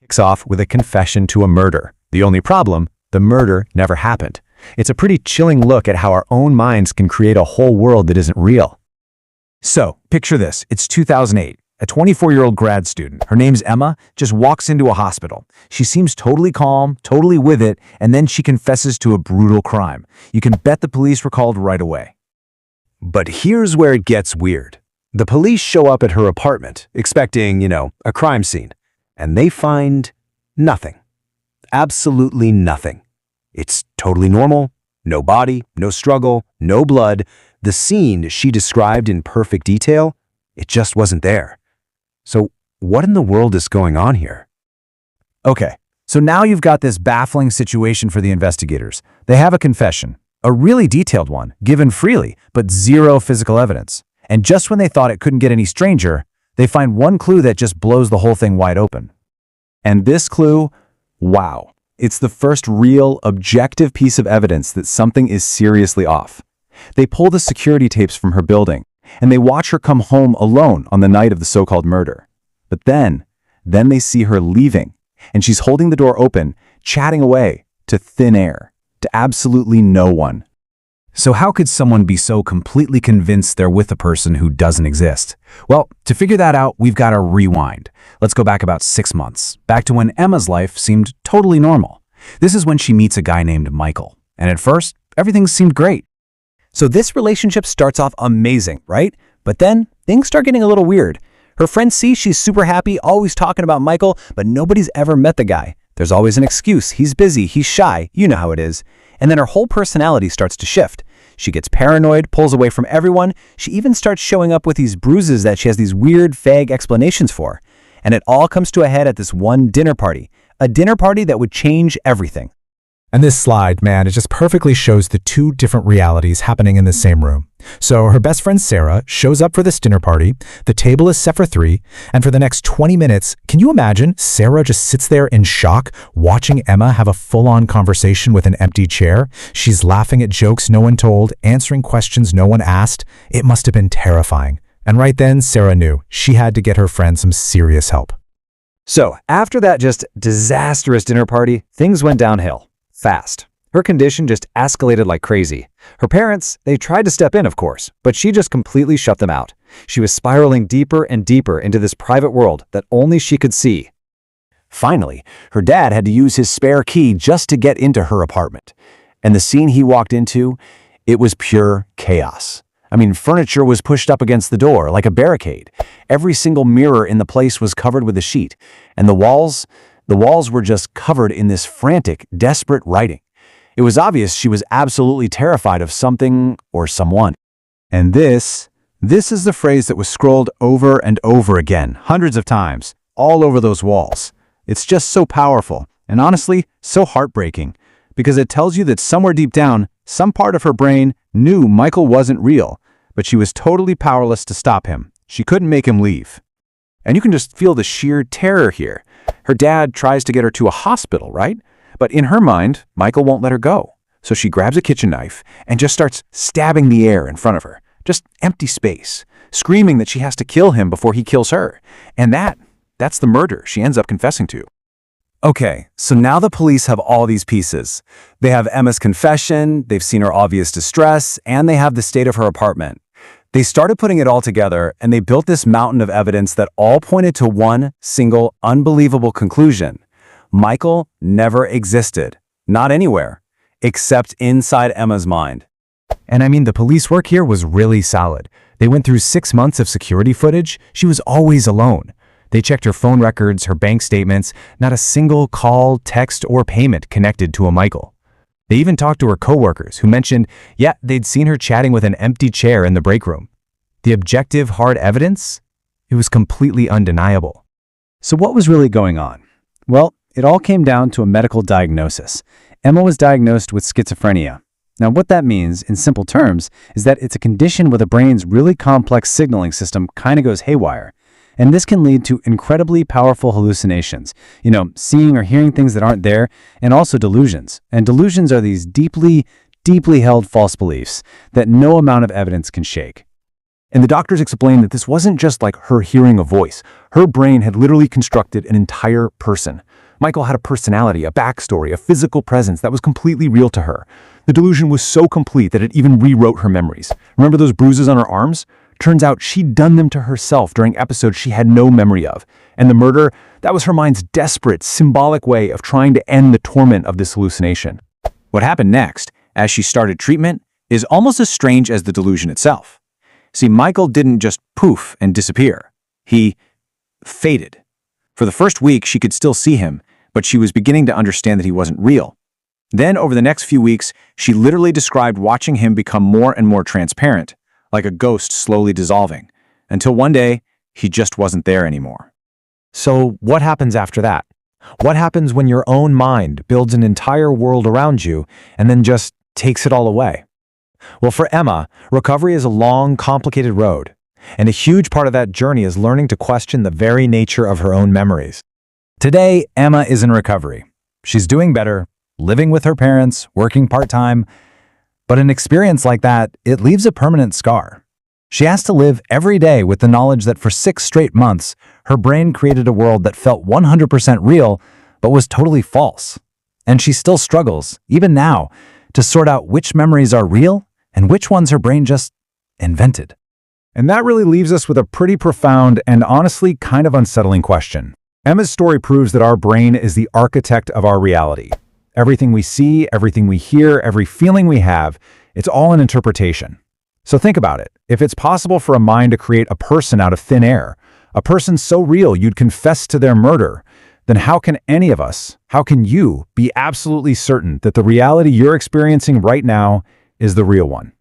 Kicks off with a confession to a murder. The only problem, the murder never happened. It's a pretty chilling look at how our own minds can create a whole world that isn't real. So, picture this. It's 2008. A 24-year-old grad student, her name's Emma, just walks into a hospital. She seems totally calm, totally with it, and then she confesses to a brutal crime. You can bet the police were called right away. But here's where it gets weird. The police show up at her apartment, expecting, a crime scene, and they find nothing. Absolutely nothing. It's totally normal. No body, no struggle, no blood. The scene she described in perfect detail, it just wasn't there. So what in the world is going on here? Okay, so now you've got this baffling situation for the investigators. They have a confession, a really detailed one, given freely, but zero physical evidence. And just when they thought it couldn't get any stranger, they find one clue that just blows the whole thing wide open. And this clue, wow, it's the first real, objective piece of evidence that something is seriously off. They pull the security tapes from her building, and they watch her come home alone on the night of the so-called murder. But then they see her leaving, and she's holding the door open, chatting away to thin air, to absolutely no one. So how could someone be so completely convinced they're with a person who doesn't exist? Well, to figure that out, we've got to rewind. Let's go back about 6 months, back to when Emma's life seemed totally normal. This is when she meets a guy named Michael, and at first, everything seemed great. So this relationship starts off amazing, right? But then things start getting a little weird. Her friends see she's super happy, always talking about Michael, but nobody's ever met the guy. There's always an excuse. He's busy, he's shy, you know how it is. And then her whole personality starts to shift. She gets paranoid, pulls away from everyone. She even starts showing up with these bruises that she has these weird, vague explanations for. And it all comes to a head at this one dinner party. A dinner party that would change everything. And this slide, man, it just perfectly shows the two different realities happening in the same room. So her best friend Sarah shows up for this dinner party, the table is set for 3, and for the next 20 minutes, can you imagine Sarah just sits there in shock, watching Emma have a full-on conversation with an empty chair? She's laughing at jokes no one told, answering questions no one asked. It must have been terrifying. And right then, Sarah knew she had to get her friend some serious help. So after that just disastrous dinner party, things went downhill. Fast. Her condition just escalated like crazy. Her parents, they tried to step in, of course, but she just completely shut them out. She was spiraling deeper and deeper into this private world that only she could see. Finally, her dad had to use his spare key just to get into her apartment. And the scene he walked into, it was pure chaos. I mean, furniture was pushed up against the door like a barricade. Every single mirror in the place was covered with a sheet, and the walls were just covered in this frantic, desperate writing. It was obvious she was absolutely terrified of something or someone. And this is the phrase that was scrolled over and over again, hundreds of times, all over those walls. It's just so powerful, and honestly, so heartbreaking, because it tells you that somewhere deep down, some part of her brain knew Michael wasn't real, but she was totally powerless to stop him. She couldn't make him leave. And you can just feel the sheer terror here. Her dad tries to get her to a hospital, right? But in her mind, Michael won't let her go. So she grabs a kitchen knife and just starts stabbing the air in front of her. Just empty space, screaming that she has to kill him before he kills her. And that's the murder she ends up confessing to. Okay, so now the police have all these pieces. They have Emma's confession, they've seen her obvious distress, and they have the state of her apartment. They started putting it all together, and they built this mountain of evidence that all pointed to one single, unbelievable conclusion. Michael never existed. Not anywhere. Except inside Emma's mind. And I mean, the police work here was really solid. They went through 6 months of security footage. She was always alone. They checked her phone records, her bank statements, not a single call, text, or payment connected to a Michael. They even talked to her coworkers who mentioned, they'd seen her chatting with an empty chair in the break room. The objective, hard evidence? It was completely undeniable. So what was really going on? Well, it all came down to a medical diagnosis. Emma was diagnosed with schizophrenia. Now, what that means, in simple terms, is that it's a condition where the brain's really complex signaling system kind of goes haywire. And this can lead to incredibly powerful hallucinations, seeing or hearing things that aren't there, and also delusions. And delusions are these deeply, deeply held false beliefs that no amount of evidence can shake. And the doctors explained that this wasn't just like her hearing a voice. Her brain had literally constructed an entire person. Michael had a personality, a backstory, a physical presence that was completely real to her. The delusion was so complete that it even rewrote her memories. Remember those bruises on her arms? Turns out she'd done them to herself during episodes she had no memory of. And the murder, that was her mind's desperate, symbolic way of trying to end the torment of this hallucination. What happened next, as she started treatment, is almost as strange as the delusion itself. See, Michael didn't just poof and disappear. He faded. For the first week, she could still see him, but she was beginning to understand that he wasn't real. Then, over the next few weeks, she literally described watching him become more and more transparent, like a ghost slowly dissolving, until one day, he just wasn't there anymore. So what happens after that? What happens when your own mind builds an entire world around you and then just takes it all away? Well, for Emma, recovery is a long, complicated road, and a huge part of that journey is learning to question the very nature of her own memories. Today, Emma is in recovery. She's doing better, living with her parents, working part-time, but an experience like that, it leaves a permanent scar. She has to live every day with the knowledge that for 6 straight months, her brain created a world that felt 100% real, but was totally false. And she still struggles, even now, to sort out which memories are real and which ones her brain just invented. And that really leaves us with a pretty profound and honestly kind of unsettling question. Emma's story proves that our brain is the architect of our reality. Everything we see, everything we hear, every feeling we have, it's all an interpretation. So think about it. If it's possible for a mind to create a person out of thin air, a person so real you'd confess to their murder, then how can any of us, how can you be absolutely certain that the reality you're experiencing right now is the real one?